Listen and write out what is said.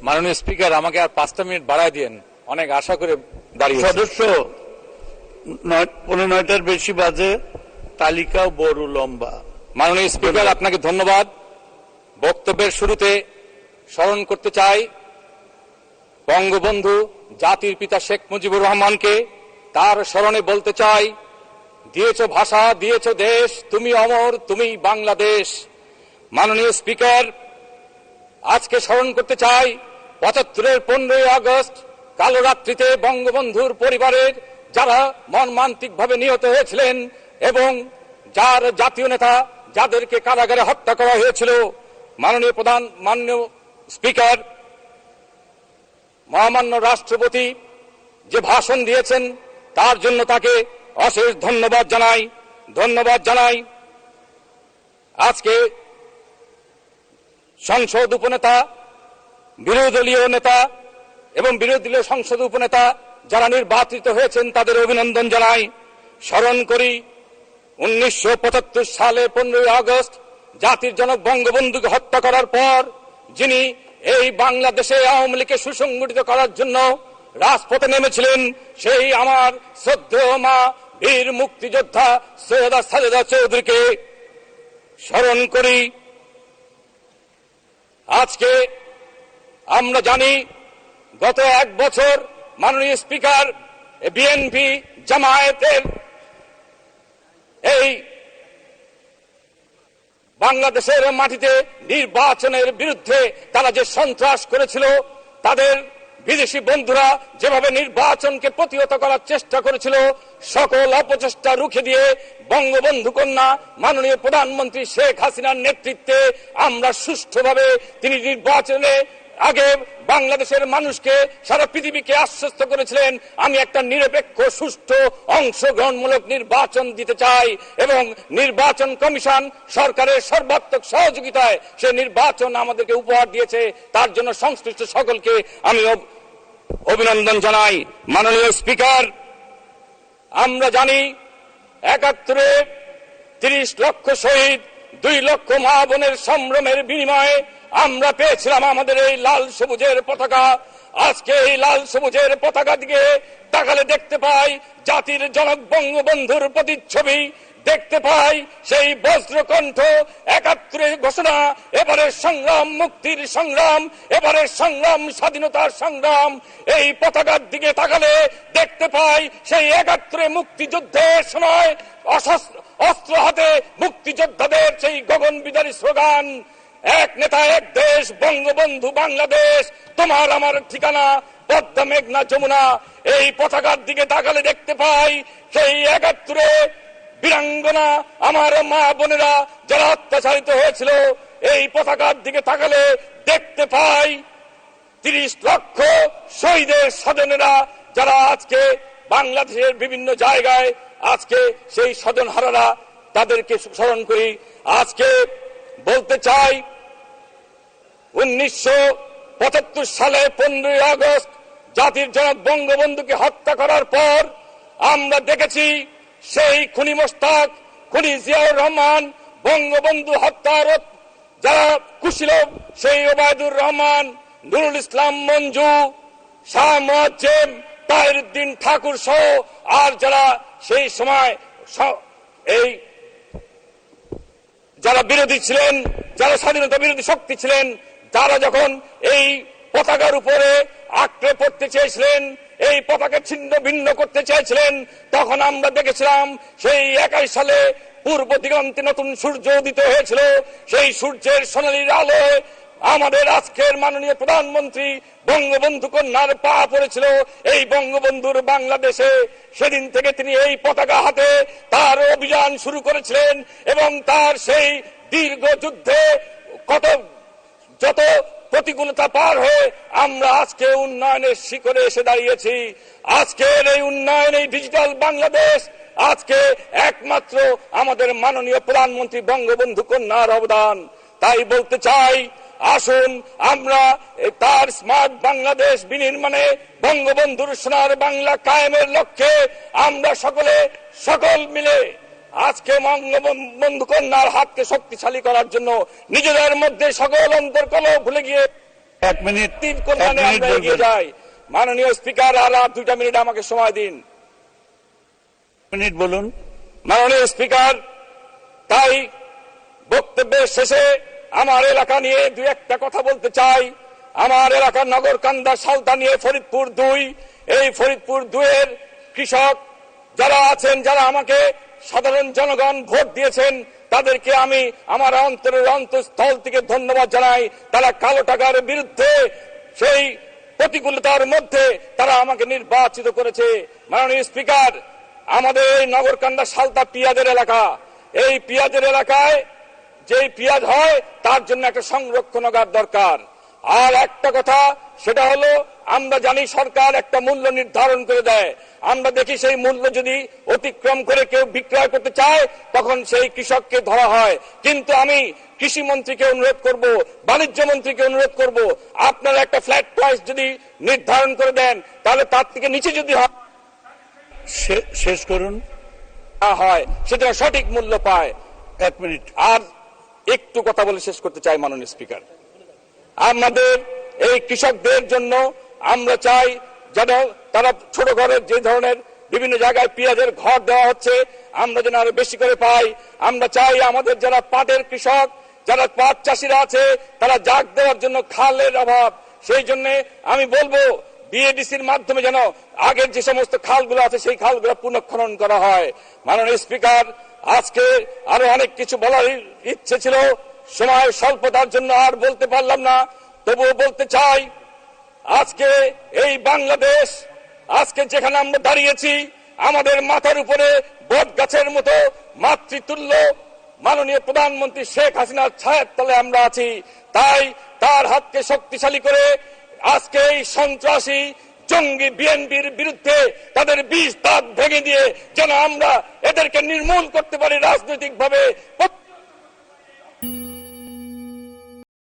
মাননীয় স্পিকার, আমাকে আর 5টা মিনিট বাড়ায় দিয়েন, অনেক আশা করে দাঁড়িয়ে সদস্য 9:15 বেশি বাজে, তালিকাও বড় লম্বা। মাননীয় স্পিকার, আপনাকে ধন্যবাদ। বক্তব্যের শুরুতে স্মরণ করতে চাই বঙ্গবন্ধু জাতির পিতা শেখ মুজিবুর রহমানকে। তার স্মরণে বলতে চাই, দিয়েছ ভাষা, দিয়েছ দেশ, তুমি অমর, তুমি বাংলাদেশ। মাননীয় স্পিকার, আজকে স্মরণ করতে চাই 75-এর 15ই আগস্ট কালো রাত্রিতে বঙ্গবন্ধুর পরিবারের যারা মর্মান্তিকভাবে নিহত হয়েছিলেন এবং যার জাতীয় নেতা যাদেরকে কারাগারে হত্যা করা হয়েছিল। মাননীয় স্পিকার, মহামান্য রাষ্ট্রপতি যে ভাষণ দিয়েছেন তার জন্য তাকে অশেষ ধন্যবাদ জানাই। আজকে সংসদ উপনেতা, বিরোধী দলীয় নেতা এবং বিরোধী দলীয় সংসদ উপনেতা যারা নির্বাচিত হয়েছেন তাদের অভিনন্দন জানাই। স্মরণ করি 1975 সালে 15ই আগস্ট জাতির জনক বঙ্গবন্ধুকে হত্যা করার পর যিনি এই বাংলাদেশে আওয়ামী লীগকে সুসংগঠিত করার জন্য রাজপথে নেমেছিলেন, সেই আমার শ্রদ্ধেয় মা বীর মুক্তিযোদ্ধা সৈয়দা খালেদা চৌধুরীকে স্মরণ করি। আজকে আমরা জানি গত 1 বছর মাননীয় স্পিকার, বিএনপি জামায়াতের এই বাংলাদেশের মাটিতে নির্বাচনের বিরুদ্ধে তারা যে সন্ত্রাস করেছিল, তাদের বিদেশি বন্ধুরা যেভাবে নির্বাচনকে প্রতিহত করার চেষ্টা করেছিল, সকল অপচেষ্টা রুখে দিয়ে বঙ্গবন্ধু কন্যা মাননীয় প্রধানমন্ত্রী শেখ হাসিনার নেতৃত্বে আমরা সুষ্ঠুভাবে তিনি নির্বাচনে আগে বাংলাদেশের মানুষকে, সারা পৃথিবীকে আশ্বস্ত করেছিলেন, আমি একটা নিরপেক্ষ সুষ্ঠু অংশগ্রহণমূলক নির্বাচন দিতে চাই এবং নির্বাচন কমিশন সরকারের সর্বাত্মক সহযোগিতায় সে নির্বাচন আমাদেরকে উপহার দিয়েছে। তার জন্য সংশ্লিষ্ট সকলকে আমি অভিনন্দন জানাই। মাননীয় স্পিকার, আমরা জানি 71-এ 30 লক্ষ শহীদ, 2 লক্ষ মা বোনের সম্ভ্রমের বিনিময়ে আমরা পেয়েছিলাম আমাদের এই লাল সবুজের পতাকা। আজকে এই লাল সবুজের পতাকা দিকে তাকালে দেখতে পাই জাতির জনক বঙ্গবন্ধুর প্রতিচ্ছবি, দেখতে পাই সেই বজ্রকণ্ঠ 71-এর ঘোষণা, এবারের সংগ্রাম মুক্তির সংগ্রাম, এবারের সংগ্রাম স্বাধীনতার সংগ্রাম। এই পতাকার দিকে তাকালে দেখতে পাই সেই 71-এ মুক্তিযুদ্ধের সময় অস্ত্র হাতে মুক্তিযোদ্ধাদের সেই গগনবিদারী স্লোগান, এক নেতা এক দেশ, বঙ্গবন্ধু বাংলাদেশ, তোমার আমার ঠিকানা পদ্মা মেঘনা যমুনা। এই পতাকার দিকে তাকালে দেখতে পাই সেই 71-এ বীরাঙ্গনা আমার মা বোনেরা যারা অত্যাচারিত হয়েছিল। এই পতাকার দিকে তাকালে দেখতে পাই 30 লক্ষ শহীদের স্বজনেরা যারা আজকে বাংলাদেশের বিভিন্ন জায়গায় আজকে সেই স্বজনহারারা, তাদেরকে স্মরণ করি। আজকে বলতে চাই 1975 সালে 15ই আগস্ট জাতির জনক বঙ্গবন্ধুকে হত্যা করার পর আমরা দেখেছি সেই খুনি মোশতাক, খুনি জিয়াউর রহমান, বঙ্গবন্ধু হত্যার যারা কুশীলব সেই ওবায়দুর রহমান, নুরুল ইসলাম মঞ্জু, শাহ মুয়াজ্জেম, তাহিরউদ্দিন ঠাকুর সহ আর যারা সেই সময় এই যারা বিরোধী ছিলেন, যারা স্বাধীনতা বিরোধী শক্তি ছিলেন, তারা যখন এই পতাকার উপরে আঁকড়ে পড়তে চেয়েছিলেন, এই পতাকা ছিন্ন ভিন্ন করতে চেয়েছিলেন, তখন আমরা দেখেছিলাম সেই 21 সালে পূর্ব দিগন্তে নতুন সূর্য উদিত হয়েছিল। সেই সূর্যের সোনালী আলোয় আমাদের আজকের মাননীয় প্রধানমন্ত্রী বঙ্গবন্ধু কন্যার পা পড়েছিল এই বঙ্গবন্ধুর বাংলাদেশে। সেদিন থেকে তিনি এই পতাকা হাতে তার অভিযান শুরু করেছিলেন এবং তার সেই দীর্ঘ যুদ্ধে যত প্রতিকূলতা পার হয়ে আমরা আজকে উন্নয়নের শিখরে এসে দাঁড়িয়েছি। আজকের এই উন্নয়ন, এই ডিজিটাল বাংলাদেশ আজকে একমাত্র আমাদের মাননীয় প্রধানমন্ত্রী বঙ্গবন্ধু কন্যার অবদান। তাই বলতে চাই, আসুন আমরা তার স্মার্ট বাংলাদেশ বিনির্মাণে বঙ্গবন্ধুর সোনার বাংলা কায়েমের লক্ষ্যে আমরা সকল মিলে আজকে বঙ্গবন্ধু কন্যার হাতকে শক্তিশালী করার জন্য নিজেদের মধ্যে সকল অন্তর্কলহ ভুলে গিয়ে এক মিনিট কল্যাণে আমরা এগিয়ে বলবেন। যাই। মাননীয় স্পিকার, আর 2টা মিনিট আমাকে সময় দিন। মিনিট বলুন। মাননীয় স্পিকার, তাই বক্তব্যের শেষে আমার এলাকা নিয়ে 2-1টা কথা বলতে চাই। আমার এলাকার নগরকান্দা সালতা নিয়ে ফরিদপুর 2, এই ফরিদপুর 2 এর কৃষক যারা আছেন, যারা আমাকে সাধারণ জনগণ ভোট দিয়েছেন, তাদেরকে আমি আমার অন্তরের অন্তঃস্থল থেকে ধন্যবাদ জানাই। তারা কালো টাকার বিরুদ্ধে সেই প্রতিকূলতার মধ্যে তারা আমাকে নির্বাচিত করেছে। মাননীয় স্পিকার, আমাদের এই নগরকান্দা সালতা পেঁয়াজের এলাকা, এই পেঁয়াজের এলাকায় যেই পেঁয়াজ হয় তার জন্য একটা সংরক্ষণাগার দরকার। আর একটা কথা, সেটা হলো আমরা জানি সরকার একটা মূল্য নির্ধারণ করে দেয়। আমরা দেখি সেই মূল্য যদি অতিক্রম করে কেউ বিক্রয় করতে চায়, তখন সেই কৃষককে ধরা হয়। কিন্তু আমি কৃষি মন্ত্রীকে অনুরোধ করব, বাণিজ্য মন্ত্রীকে অনুরোধ করব, আপনারা একটা ফ্ল্যাট প্রাইস যদি নির্ধারণ করে দেন, তাহলে তার থেকে নিচে যদি শেষ করুন। হয় সেটা সঠিক মূল্য পায়। 1 মিনিট। আর একটু কথা বলে শেষ করতে চাই মাননীয় স্পিকার। আমাদের এই কৃষকদের জন্য আমরা চাই যেন তারা ছোট ঘরের যে ধরনের বিভিন্ন জায়গায় পেঁয়াজের ঘর দেওয়া হচ্ছে, আমরা যেন আরো বেশি করে পাই। আমরা চাই আমাদের যারা পাটের কৃষক, যারা পাট চাষিরা আছে, তারা জাগ দেওয়ার জন্য খালের অভাব। সেই জন্য আমি বলবো বিএডিসির মাধ্যমে যেন আগের যে সমস্ত খালগুলো আছে সেই খালগুলো পুনঃখনন করা হয়। মাননীয় স্পিকার, আজকে আরো অনেক কিছু বলার ইচ্ছে ছিল, সময় স্বল্পতার জন্য আর বলতে পারলাম না। তবুও বলতে চাই, আজকে এই বাংলাদেশ, আজকে যেখানে আমরা দাঁড়িয়েছি, আমাদের মাথার উপরে বট গাছের মতো মাতৃতুল্য মাননীয় প্রধানমন্ত্রী শেখ হাসিনার ছায়ার তলে আমরা আছি। তাই তার হাতকে শক্তিশালী করে আজকে এই সন্ত্রাসী জঙ্গি বিএনপির বিরুদ্ধে তাদের 20 দাঁত ভেঙে দিয়ে যেন আমরা এদেরকে নির্মূল করতে পারি রাজনৈতিক ভাবে,